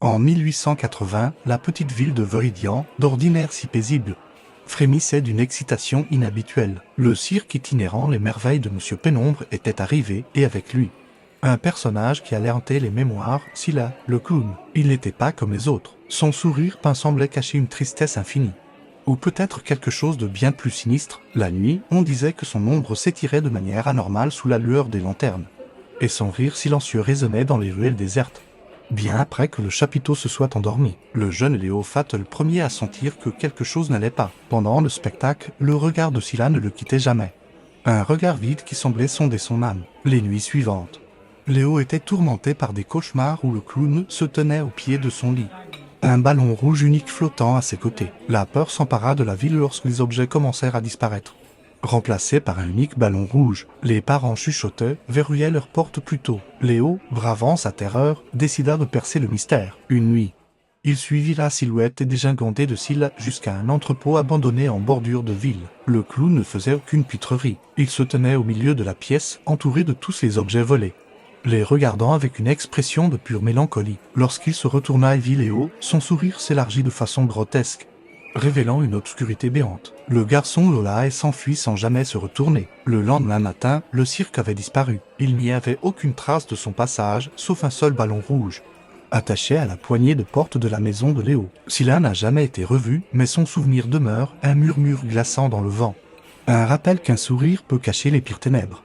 En 1880, la petite ville de Viridian, d'ordinaire si paisible, frémissait d'une excitation inhabituelle. Le cirque itinérant Les Merveilles de Monsieur Pénombre était arrivé, et avec lui, un personnage qui allait hanter les mémoires, Scylla, le clown. Il n'était pas comme les autres. Son sourire peint semblait cacher une tristesse infinie. Ou peut-être quelque chose de bien plus sinistre. La nuit, on disait que son ombre s'étirait de manière anormale sous la lueur des lanternes. Et son rire silencieux résonnait dans les ruelles désertes. Bien après que le chapiteau se soit endormi, le jeune Léo fut le premier à sentir que quelque chose n'allait pas. Pendant le spectacle, le regard de Scylla ne le quittait jamais. Un regard vide qui semblait sonder son âme. Les nuits suivantes, Léo était tourmenté par des cauchemars où le clown se tenait au pied de son lit, un ballon rouge unique flottant à ses côtés. La peur s'empara de la ville lorsque les objets commencèrent à disparaître. Remplacés par un unique ballon rouge, les parents chuchotaient, verrouillaient leurs portes plus tôt. Léo, bravant sa terreur, décida de percer le mystère. Une nuit, il suivit la silhouette dégingandée de Scylla jusqu'à un entrepôt abandonné en bordure de ville. Le clown ne faisait aucune pitrerie. Il se tenait au milieu de la pièce, entouré de tous les objets volés, les regardant avec une expression de pure mélancolie. Lorsqu'il se retourna et vit Léo, son sourire s'élargit de façon grotesque, révélant une obscurité béante. Le garçon Lola et s'enfuit sans jamais se retourner. Le lendemain matin, le cirque avait disparu. Il n'y avait aucune trace de son passage, sauf un seul ballon rouge, attaché à la poignée de porte de la maison de Léo. Scylla n'a jamais été revue, mais son souvenir demeure, un murmure glaçant dans le vent. Un rappel qu'un sourire peut cacher les pires ténèbres.